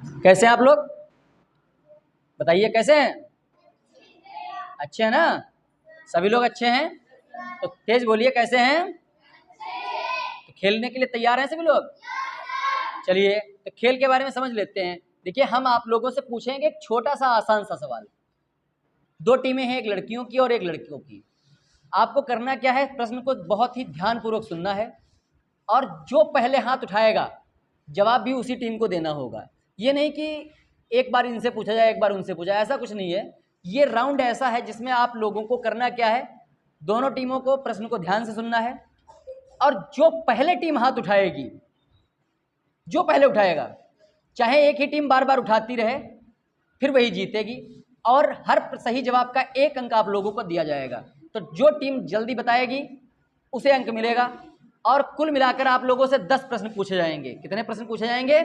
कैसे हैं आप लोग? बताइए कैसे हैं? अच्छे हैं ना? सभी लोग अच्छे हैं? तो तेज बोलिए कैसे हैं? तो खेलने के लिए तैयार हैं सभी लोग? चलिए तो खेल के बारे में समझ लेते हैं। देखिए हम आप लोगों से पूछेंगे एक छोटा सा आसान सा सवाल। दो टीमें हैं, एक लड़कियों की और एक लड़कियों की। आपको करना क्या है, प्रश्न को बहुत ही ध्यानपूर्वक सुनना है और जो पहले हाथ उठाएगा जवाब भी उसी टीम को देना होगा। ये नहीं कि एक बार इनसे पूछा जाए एक बार उनसे पूछा जाए, ऐसा कुछ नहीं है। ये राउंड ऐसा है जिसमें आप लोगों को करना क्या है, दोनों टीमों को प्रश्न को ध्यान से सुनना है और जो पहले टीम हाथ उठाएगी, जो पहले उठाएगा, चाहे एक ही टीम बार बार उठाती रहे, फिर वही जीतेगी और हर सही जवाब का 1 अंक आप लोगों को दिया जाएगा। तो जो टीम जल्दी बताएगी उसे अंक मिलेगा और कुल मिलाकर आप लोगों से 10 प्रश्न पूछे जाएंगे। कितने प्रश्न पूछे जाएंगे?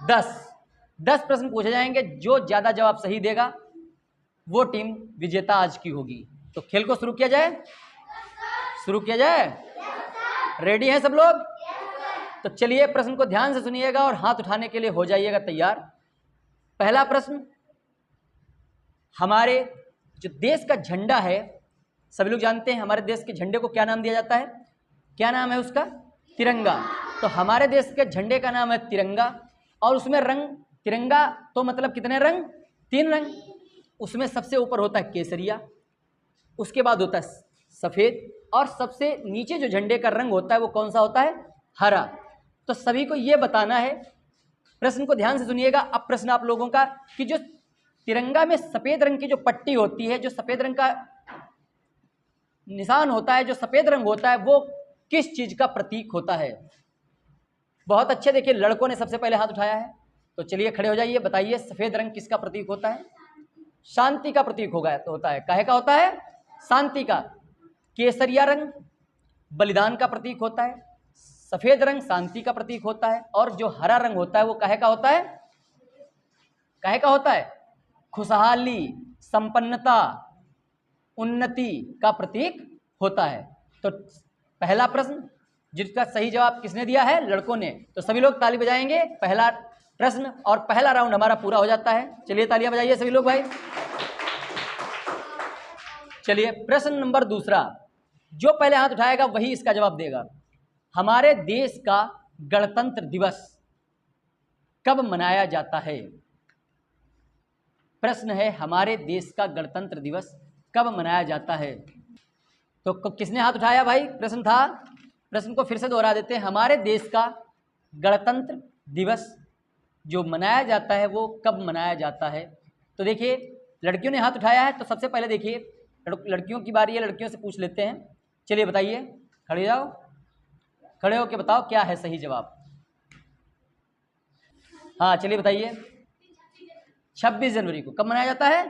10 प्रश्न पूछे जाएंगे। जो ज़्यादा जवाब सही देगा वो टीम विजेता आज की होगी। तो खेल को शुरू किया जाए? शुरू किया जाए? रेडी हैं सब लोग? तो चलिए प्रश्न को ध्यान से सुनिएगा और हाथ उठाने के लिए हो जाइएगा तैयार। पहला प्रश्न, हमारे जो देश का झंडा है, सभी लोग जानते हैं हमारे देश के झंडे को क्या नाम दिया जाता है? क्या नाम है उसका? तिरंगा। तो हमारे देश के झंडे का नाम है तिरंगा और उसमें रंग, तिरंगा तो मतलब कितने रंग? 3 रंग। उसमें सबसे ऊपर होता है केसरिया, उसके बाद होता है सफ़ेद और सबसे नीचे जो झंडे का रंग होता है वो कौन सा होता है? हरा। तो सभी को ये बताना है, प्रश्न को ध्यान से सुनिएगा। अब प्रश्न आप लोगों का कि जो तिरंगा में सफ़ेद रंग की जो पट्टी होती है, जो सफ़ेद रंग का निशान होता है, जो सफ़ेद रंग होता है, वो किस चीज़ का प्रतीक होता है? बहुत अच्छे। देखिए लड़कों ने सबसे पहले हाथ उठाया है, तो चलिए खड़े हो जाइए, बताइए सफ़ेद रंग किसका प्रतीक होता है? शांति का प्रतीक होता है। काहे का होता है? शांति का। केसरिया रंग बलिदान का प्रतीक होता है, सफ़ेद रंग शांति का प्रतीक होता है और जो हरा रंग होता है वो काहे का होता है? काहे का होता है? खुशहाली, संपन्नता, उन्नति का प्रतीक होता है। तो पहला प्रश्न जिसका सही जवाब किसने दिया है? लड़कों ने। तो सभी लोग ताली बजाएंगे। पहला प्रश्न और पहला राउंड हमारा पूरा हो जाता है। चलिए तालियां बजाइए सभी लोग भाई। चलिए प्रश्न नंबर दूसरा, जो पहले हाथ उठाएगा वही इसका जवाब देगा। हमारे देश का गणतंत्र दिवस कब मनाया जाता है? प्रश्न है हमारे देश का गणतंत्र दिवस कब मनाया जाता है? तो किसने हाथ उठाया भाई? प्रश्न था, प्रश्न को फिर से दोहरा देते हैं। हमारे देश का गणतंत्र दिवस जो मनाया जाता है वो कब मनाया जाता है? तो देखिए लड़कियों ने हाथ उठाया है, तो सबसे पहले देखिए लड़कियों की बारी है, लड़कियों से पूछ लेते हैं। चलिए बताइए, खड़े जाओ, खड़े होके बताओ क्या है सही जवाब। हाँ चलिए बताइए। 26 जनवरी को कब मनाया जाता है?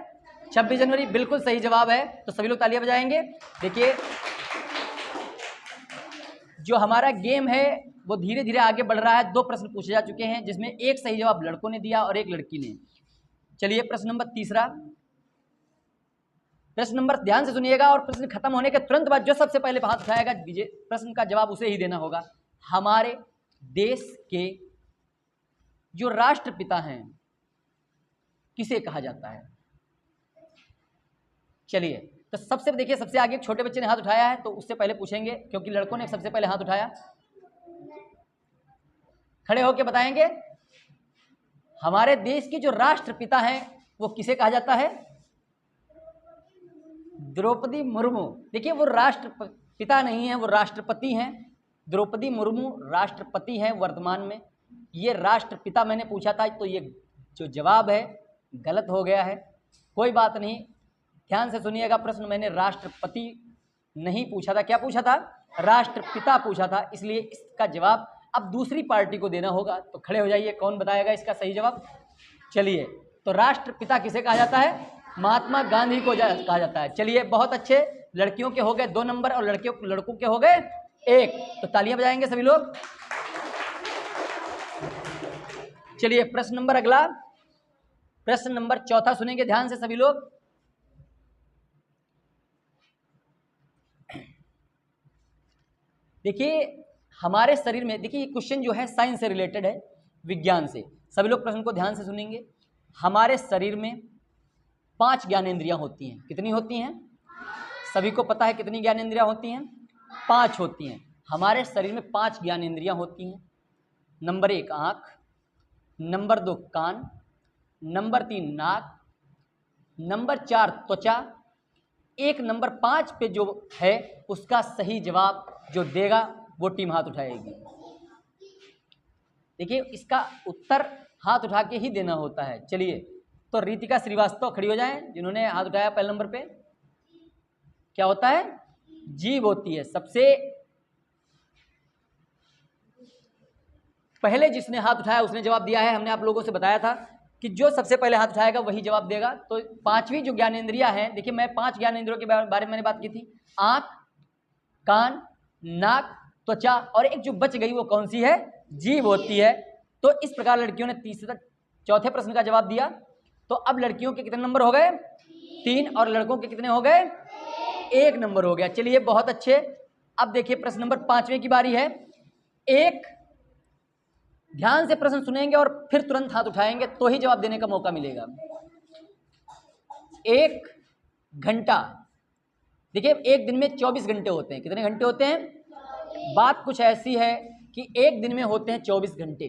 26 जनवरी बिल्कुल सही जवाब है। तो सभी लोग तालियां बजाएंगे। देखिए जो हमारा गेम है वो धीरे धीरे आगे बढ़ रहा है। 2 प्रश्न पूछे जा चुके हैं जिसमें एक सही जवाब लड़कों ने दिया और एक लड़की ने। चलिए प्रश्न नंबर तीसरा, प्रश्न नंबर ध्यान से सुनिएगा और प्रश्न खत्म होने के तुरंत बाद जो सबसे पहले हाथ उठाएगा प्रश्न का जवाब उसे ही देना होगा। हमारे देश के जो राष्ट्रपिता हैं किसे कहा जाता है? चलिए तो सबसे देखिए सबसे आगे छोटे बच्चे ने हाथ उठाया है, तो उससे पहले पूछेंगे क्योंकि लड़कों ने सबसे पहले हाथ उठाया। खड़े होकर बताएंगे हमारे देश के जो राष्ट्रपिता हैं वो किसे कहा जाता है? द्रौपदी मुर्मू। देखिए वो राष्ट्रपिता नहीं है, वो राष्ट्रपति हैं। द्रौपदी मुर्मू राष्ट्रपति हैं वर्तमान में। ये राष्ट्रपिता मैंने पूछा था, तो ये जो जवाब है गलत हो गया है। कोई बात नहीं, ध्यान से सुनिएगा। प्रश्न मैंने राष्ट्रपति नहीं पूछा था, क्या पूछा था? राष्ट्रपिता पूछा था, इसलिए इसका जवाब अब दूसरी पार्टी को देना होगा। तो खड़े हो जाइए, कौन बताएगा इसका सही जवाब? चलिए तो राष्ट्रपिता किसे कहा जाता है? महात्मा गांधी को कहा जाता है। चलिए बहुत अच्छे, लड़कियों के हो गए 2 नंबर और लड़कों के हो गए 1। तो तालियां बजाएंगे सभी लोग। चलिए प्रश्न नंबर अगला, प्रश्न नंबर चौथा सुनेंगे ध्यान से सभी लोग। देखिए हमारे शरीर में, देखिए ये क्वेश्चन जो है साइंस से रिलेटेड है, विज्ञान से। सभी लोग प्रश्न को ध्यान से सुनेंगे। हमारे शरीर में 5 ज्ञानेंद्रियां होती हैं। कितनी होती हैं? सभी को पता है कितनी ज्ञानेंद्रियां होती हैं? 5 होती हैं। हमारे शरीर में 5 ज्ञानेंद्रियां होती हैं। नंबर 1 आँख, नंबर 2 कान, नंबर 3 नाक, नंबर 4 त्वचा, एक नंबर 5 पे जो है उसका सही जवाब जो देगा वो टीम हाथ उठाएगी। देखिए इसका उत्तर हाथ उठा के ही देना होता है। चलिए तो रितिका श्रीवास्तव खड़ी हो जाएं जिन्होंने हाथ उठाया पहले नंबर पे। क्या होता है? जीभ होती है। सबसे पहले जिसने हाथ उठाया उसने जवाब दिया है। हमने आप लोगों से बताया था कि जो सबसे पहले हाथ उठाएगा वही जवाब देगा। तो 5वीं जो ज्ञानेंद्रियां हैं, देखिए मैं 5 ज्ञानेंद्रियों के बारे में मैंने बात की थी। आंख, कान, नाक, त्वचा और एक जो बच गई वो कौन सी है? जीभ होती है। तो इस प्रकार लड़कियों ने चौथे प्रश्न का जवाब दिया। तो अब लड़कियों के कितने नंबर हो गए? 3 और लड़कों के कितने हो गए? 1 नंबर हो गया। चलिए बहुत अच्छे। अब देखिए प्रश्न नंबर 5वें की बारी है। एक ध्यान से प्रश्न सुनेंगे और फिर तुरंत हाथ उठाएंगे तो ही जवाब देने का मौका मिलेगा। 1 घंटा, देखिए एक दिन में 24 घंटे होते हैं। कितने घंटे होते हैं? बात कुछ ऐसी है कि एक दिन में होते हैं 24 घंटे।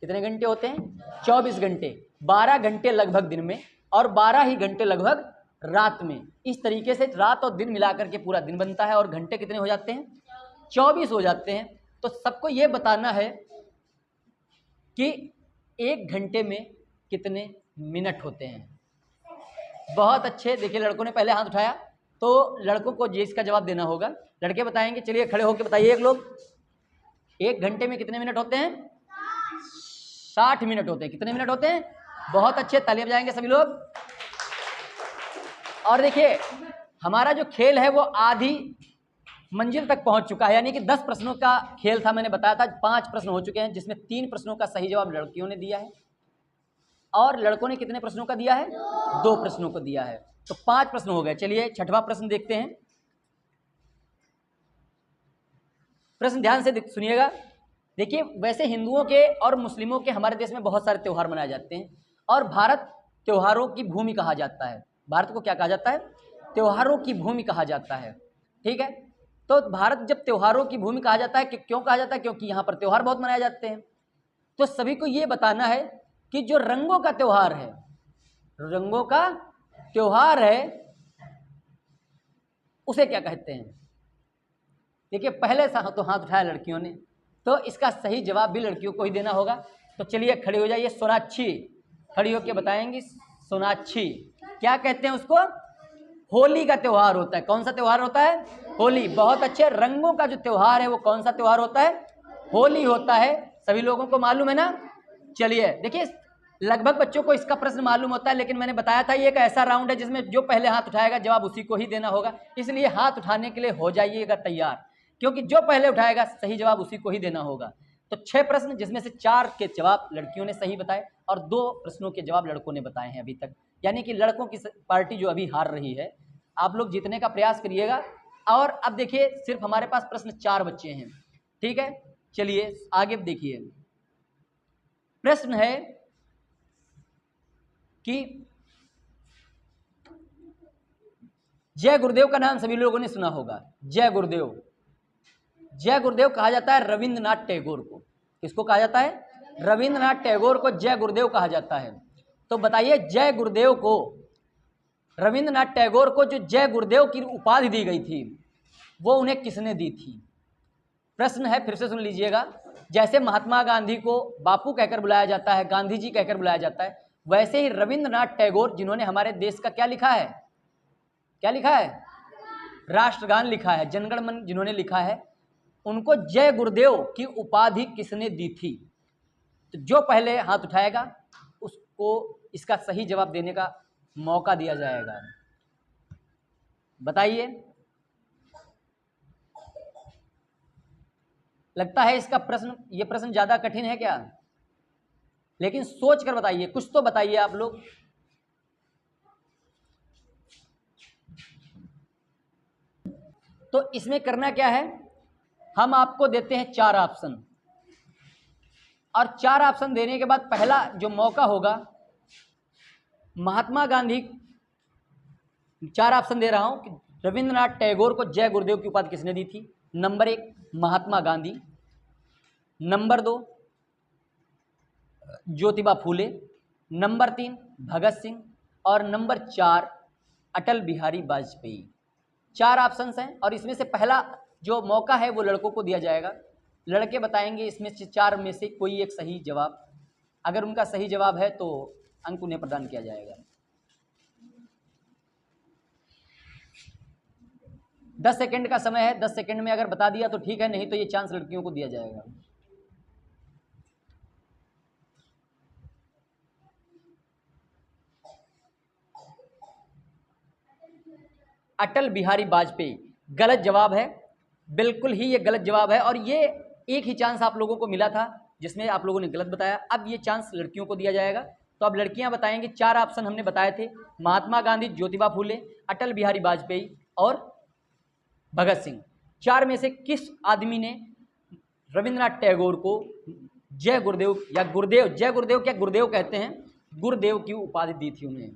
कितने घंटे होते हैं? 24 घंटे। 12 घंटे लगभग दिन में और 12 ही घंटे लगभग रात में। इस तरीके से रात और दिन मिलाकर के पूरा दिन बनता है और घंटे कितने हो जाते हैं? 24 हो जाते हैं। तो सबको यह बताना है कि 1 घंटे में कितने मिनट होते हैं। बहुत अच्छे। देखिए लड़कों ने पहले हाथ उठाया तो लड़कों को जिसका जवाब देना होगा। लड़के बताएंगे। चलिए खड़े होकर बताइए एक लोग। 1 घंटे में कितने मिनट होते हैं? 60 मिनट होते हैं। कितने मिनट होते हैं? बहुत अच्छे, तालियां बजाएंगे सभी लोग। और देखिए हमारा जो खेल है वो आधी मंजिल तक पहुंच चुका है। यानी कि 10 प्रश्नों का खेल था, मैंने बताया था। 5 प्रश्न हो चुके हैं जिसमें 3 प्रश्नों का सही जवाब लड़कियों ने दिया है और लड़कों ने कितने प्रश्नों का दिया है? 2 प्रश्नों को दिया है। तो 5 प्रश्न हो गए। चलिए 6वां प्रश्न देखते हैं। प्रश्न ध्यान से सुनिएगा। देखिए वैसे हिंदुओं के और मुस्लिमों के हमारे देश में बहुत सारे त्यौहार मनाए जाते हैं और भारत त्योहारों की भूमि कहा जाता है। भारत को क्या कहा जाता है? त्योहारों की भूमि कहा जाता है। ठीक है। तो भारत जब त्योहारों की भूमि कहा जाता है कि क्यों कहा जाता है? क्योंकि यहाँ पर त्योहार बहुत मनाए जाते हैं। तो सभी को ये बताना है कि जो रंगों का त्योहार है, रंगों का त्योहार है, उसे क्या कहते हैं? देखिए पहले तो हाथ उठाया लड़कियों ने, तो इसका सही जवाब भी लड़कियों को ही देना होगा। तो चलिए खड़ी हो जाइए। सोनाक्षी खड़ी होकर बताएंगी। सोनाक्षी क्या कहते हैं उसको? होली का त्योहार होता है। कौन सा त्योहार होता है? होली। बहुत अच्छे। रंगों का जो त्योहार है वो कौन सा त्योहार होता है? होली होता है। सभी लोगों को मालूम है ना? चलिए देखिए लगभग बच्चों को इसका प्रश्न मालूम होता है, लेकिन मैंने बताया था ये एक ऐसा राउंड है जिसमें जो पहले हाथ उठाएगा जवाब उसी को ही देना होगा। इसलिए हाथ उठाने के लिए हो जाइएगा तैयार, क्योंकि जो पहले उठाएगा सही जवाब उसी को ही देना होगा। तो 6 प्रश्न जिसमें से 4 के जवाब लड़कियों ने सही बताए और 2 प्रश्नों के जवाब लड़कों ने बताए हैं अभी तक। यानी कि लड़कों की पार्टी जो अभी हार रही है। आप लोग जीतने का प्रयास करिएगा। और अब देखिए सिर्फ हमारे पास प्रश्न 4 बच्चे हैं। ठीक है। चलिए आगे देखिए। प्रश्न है कि जय गुरुदेव का नाम सभी लोगों ने सुना होगा। जय गुरुदेव। जय गुरुदेव कहा जाता है रविंद्रनाथ टैगोर को। किसको कहा जाता है? रविंद्रनाथ टैगोर को जय गुरुदेव कहा जाता है। तो बताइए जय गुरुदेव को, रविंद्रनाथ टैगोर को जो जय गुरुदेव की उपाधि दी गई थी वो उन्हें किसने दी थी? प्रश्न है, फिर से सुन लीजिएगा। जैसे महात्मा गांधी को बापू कहकर बुलाया जाता है, गांधी जी कहकर बुलाया जाता है, वैसे ही रविंद्रनाथ टैगोर जिन्होंने हमारे देश का क्या लिखा है? क्या लिखा है? राष्ट्रगान लिखा है, जनगण मन जिन्होंने लिखा है, उनको जय गुरुदेव की उपाधि किसने दी थी? तो जो पहले हाथ उठाएगा उसको इसका सही जवाब देने का मौका दिया जाएगा। बताइए। लगता है इसका प्रश्न, ये प्रश्न ज्यादा कठिन है क्या? लेकिन सोच कर बताइए, कुछ तो बताइए आप लोग। तो इसमें करना क्या है, हम आपको देते हैं 4 ऑप्शन। और 4 ऑप्शन देने के बाद पहला जो मौका होगा, महात्मा गांधी, 4 ऑप्शन दे रहा हूं कि रविंद्रनाथ टैगोर को जय गुरुदेव की उपाधि किसने दी थी? Number 1 Mahatma Gandhi, number 2 Jyotiba Phule, number 3 Bhagat Singh और नंबर 4 अटल बिहारी वाजपेयी। 4 ऑप्शंस हैं और इसमें से पहला जो मौका है वो लड़कों को दिया जाएगा। लड़के बताएंगे इसमें से 4 में से कोई एक सही जवाब। अगर उनका सही जवाब है तो अंक उन्हें प्रदान किया जाएगा। 10 सेकंड का समय है, 10 सेकंड में अगर बता दिया तो ठीक है, नहीं तो ये चांस लड़कियों को दिया जाएगा। अटल बिहारी वाजपेयी गलत जवाब है, बिल्कुल ही ये गलत जवाब है और ये एक ही चांस आप लोगों को मिला था जिसमें आप लोगों ने गलत बताया। अब ये चांस लड़कियों को दिया जाएगा। तो अब लड़कियां बताएंगी। 4 ऑप्शन हमने बताए थे, महात्मा गांधी, ज्योतिबा फूले, अटल बिहारी वाजपेयी और भगत सिंह। 4 में से किस आदमी ने रविंद्रनाथ टैगोर को जय गुरुदेव या गुरुदेव, जय गुरुदेव क्या गुरुदेव कहते हैं, गुरुदेव की उपाधि दी थी उन्हें?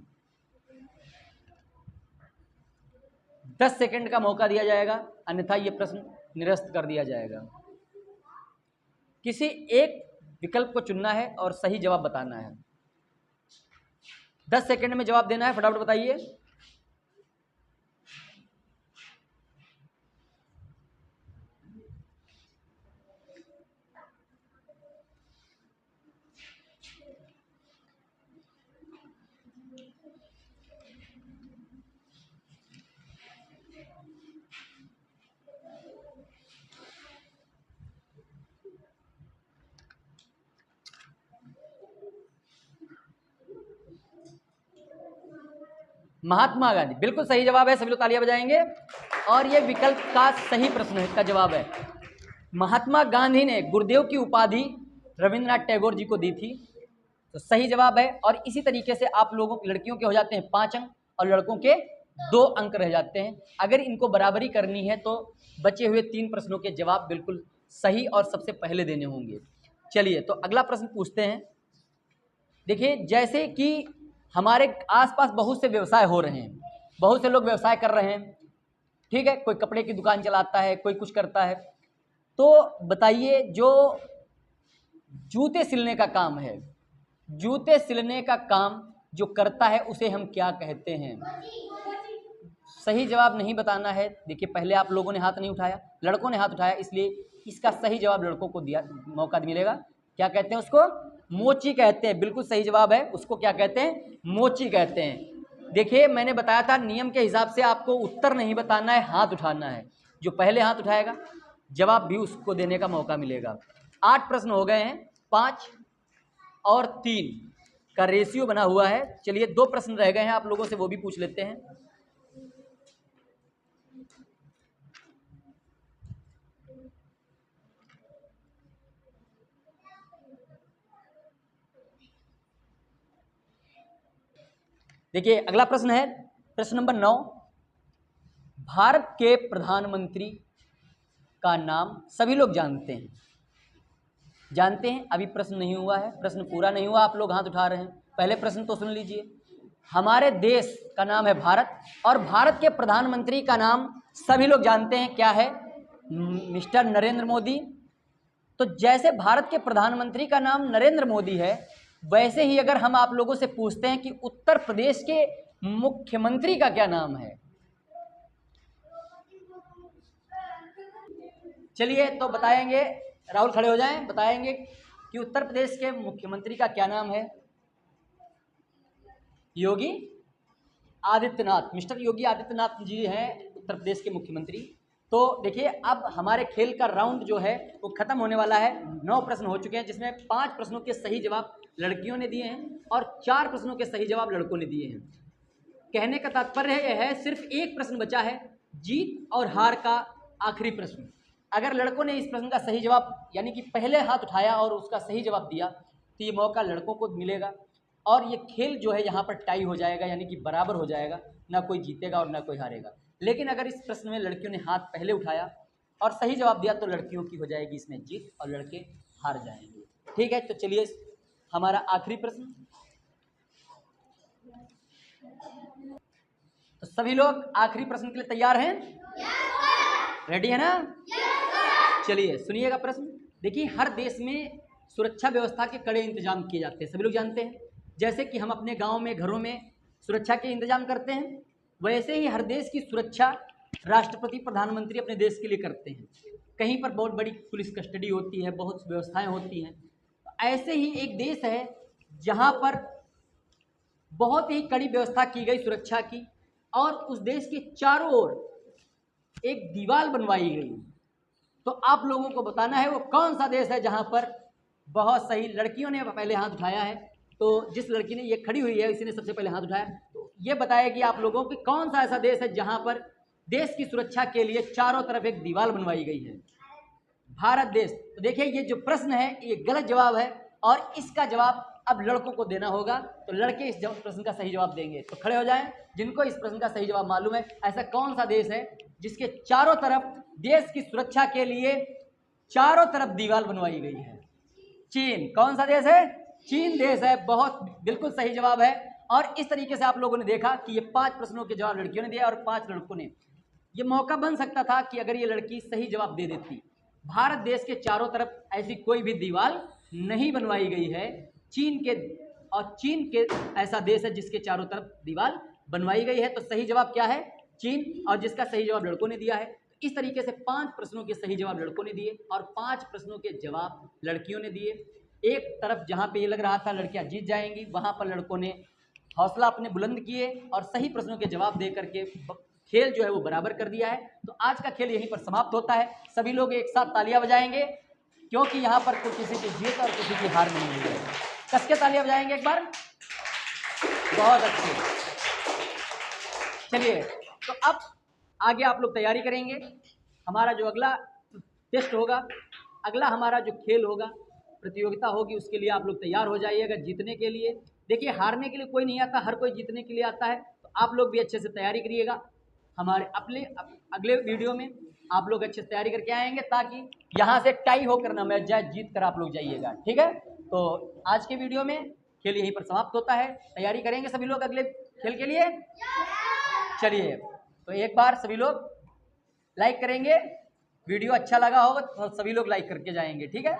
10 सेकंड का मौका दिया जाएगा, अन्यथा ये प्रश्न निरस्त कर दिया जाएगा। किसी एक विकल्प को चुनना है और सही जवाब बताना है। 10 सेकंड में जवाब देना है, फटाफट बताइए। महात्मा गांधी बिल्कुल सही जवाब है, सभी लोग तालियां बजाएंगे। और ये विकल्प का सही प्रश्न है, का जवाब है। महात्मा गांधी ने गुरुदेव की उपाधि रविंद्रनाथ टैगोर जी को दी थी, तो सही जवाब है। और इसी तरीके से आप लोगों लड़कियों के हो जाते हैं 5 अंक और लड़कों के 2 अंक रह जाते हैं। अगर इनको बराबरी करनी है तो बचे हुए 3 प्रश्नों के जवाब बिल्कुल सही और सबसे पहले देने होंगे। चलिए तो अगला प्रश्न पूछते हैं। देखिए, जैसे कि हमारे आसपास बहुत से व्यवसाय हो रहे हैं, बहुत से लोग व्यवसाय कर रहे हैं, ठीक है, कोई कपड़े की दुकान चलाता है, कोई कुछ करता है। तो बताइए, जो जूते सिलने का काम है, जूते सिलने का काम जो करता है उसे हम क्या कहते हैं? सही जवाब नहीं बताना है। देखिए, पहले आप लोगों ने हाथ नहीं उठाया, लड़कों ने हाथ उठाया, इसलिए इसका सही जवाब लड़कों को दिया मौका मिलेगा। क्या कहते हैं उसको? मोची कहते हैं। बिल्कुल सही जवाब है, उसको क्या कहते हैं? मोची कहते हैं। देखिए, मैंने बताया था नियम के हिसाब से आपको उत्तर नहीं बताना है, हाथ उठाना है। जो पहले हाथ उठाएगा जवाब भी उसको देने का मौका मिलेगा। 8 प्रश्न हो गए हैं, 5 और 3 का रेशियो बना हुआ है। चलिए 2 प्रश्न रह गए हैं, आप लोगों से वो भी पूछ लेते हैं। देखिए, अगला प्रश्न है प्रश्न नंबर 9। भारत के प्रधानमंत्री का नाम सभी लोग जानते हैं, जानते हैं? अभी प्रश्न नहीं हुआ है, प्रश्न पूरा नहीं हुआ, आप लोग हाथ उठा रहे हैं। पहले प्रश्न तो सुन लीजिए। हमारे देश का नाम है भारत और भारत के प्रधानमंत्री का नाम सभी लोग जानते हैं, क्या है? मिस्टर नरेंद्र मोदी। तो जैसे भारत के प्रधानमंत्री का नाम नरेंद्र मोदी है, वैसे ही अगर हम आप लोगों से पूछते हैं कि उत्तर प्रदेश के मुख्यमंत्री का क्या नाम है, चलिए तो बताएंगे। राहुल खड़े हो जाएं, बताएंगे कि उत्तर प्रदेश के मुख्यमंत्री का क्या नाम है? योगी आदित्यनाथ। मिस्टर योगी आदित्यनाथ जी हैं उत्तर प्रदेश के मुख्यमंत्री। तो देखिए, अब हमारे खेल का राउंड जो है वो खत्म होने वाला है। 9 प्रश्न हो चुके हैं, जिसमें 5 प्रश्नों के सही जवाब लड़कियों ने दिए हैं और 4 प्रश्नों के सही जवाब लड़कों ने दिए हैं। कहने का तात्पर्य यह है, सिर्फ एक प्रश्न बचा है, जीत और हार का आखिरी प्रश्न। अगर लड़कों ने इस प्रश्न का सही जवाब, यानी कि पहले हाथ उठाया और उसका सही जवाब दिया, तो ये मौका लड़कों को मिलेगा और ये खेल जो है यहाँ पर टाई हो जाएगा, यानी कि बराबर हो जाएगा, ना कोई जीतेगा और ना कोई हारेगा। लेकिन अगर इस प्रश्न में लड़कियों ने हाथ पहले उठाया और सही जवाब दिया तो लड़कियों की हो जाएगी इसमें जीत और लड़के हार जाएंगे। ठीक है, तो चलिए हमारा आखिरी प्रश्न। तो सभी लोग आखिरी प्रश्न के लिए तैयार हैं? रेडी है ना? चलिए सुनिएगा प्रश्न। देखिए, हर देश में सुरक्षा व्यवस्था के कड़े इंतजाम किए जाते हैं, सभी लोग जानते हैं। जैसे कि हम अपने गांव में, घरों में सुरक्षा के इंतजाम करते हैं, वैसे ही हर देश की सुरक्षा राष्ट्रपति, प्रधानमंत्री अपने देश के लिए करते हैं। कहीं पर बहुत बड़ी पुलिस कस्टडी होती है, बहुत व्यवस्थाएं होती हैं। ऐसे ही एक देश है जहां पर बहुत ही कड़ी व्यवस्था की गई सुरक्षा की, और उस देश के चारों ओर एक दीवार बनवाई गई। तो आप लोगों को बताना है वो कौन सा देश है जहां पर बहुत सही। लड़कियों ने पहले हाथ उठाया है, तो जिस लड़की ने ये खड़ी हुई है इसी ने सबसे पहले हाथ उठाया। तो ये बताएगी आप लोगों की कौन सा ऐसा देश है जहां पर देश की सुरक्षा के लिए चारों तरफ एक दीवार बनवाई गई है। भारत देश। तो देखिए, ये जो प्रश्न है ये गलत जवाब है, और इसका जवाब अब लड़कों को देना होगा। तो लड़के इस प्रश्न का सही जवाब देंगे। तो खड़े हो जाएं जिनको इस प्रश्न का सही जवाब मालूम है। ऐसा कौन सा देश है जिसके चारों तरफ देश की सुरक्षा के लिए चारों तरफ दीवार बनवाई गई है? चीन। कौन सा देश है? चीन देश है। बहुत बिल्कुल सही जवाब है। और इस तरीके से आप लोगों ने देखा कि ये 5 प्रश्नों के जवाब लड़कियों ने दिया और 5 लड़कों ने। ये मौका बन सकता था कि अगर ये लड़की सही जवाब दे देती। भारत देश के चारों तरफ ऐसी कोई भी दीवार नहीं बनवाई गई है। चीन के ऐसा देश है जिसके चारों तरफ दीवार बनवाई गई है। तो सही जवाब क्या है? चीन। और जिसका सही जवाब लड़कों ने दिया है। इस तरीके से 5 प्रश्नों के सही जवाब लड़कों ने दिए और 5 प्रश्नों के जवाब लड़कियों ने दिए। एक तरफ जहां पे ये लग रहा था लड़कियां जीत जाएंगी, वहां पर लड़कों ने हौसला अपने बुलंद किए और सही प्रश्नों के जवाब दे करके खेल जो है वो बराबर कर दिया है। तो आज का खेल यहीं पर समाप्त होता है। सभी लोग एक साथ तालियां बजाएंगे, क्योंकि यहाँ पर कोई किसी की जीत और किसी की हार नहीं हुई है। कस के तालियां बजाएंगे एक बार। बहुत अच्छे। चलिए, तो अब आगे आप लोग तैयारी करेंगे। हमारा जो अगला टेस्ट होगा, अगला हमारा जो खेल होगा, प्रतियोगिता होगी, उसके लिए आप लोग तैयार हो जाइएगा जीतने के लिए। देखिए, हारने के लिए कोई नहीं आता, हर कोई जीतने के लिए आता है। तो आप लोग भी अच्छे से तैयारी करिएगा। हमारे अगले वीडियो में आप लोग अच्छे से तैयारी करके आएंगे, ताकि यहाँ से टाई होकर ना मैच जाए, जीत कर आप लोग जाइएगा। ठीक है? तो आज के वीडियो में खेल यहीं पर समाप्त होता है। तैयारी करेंगे सभी लोग अगले खेल के लिए। चलिए, तो एक बार सभी लोग लाइक करेंगे। वीडियो अच्छा लगा होगा तो सभी लोग लाइक करके जाएंगे। ठीक है?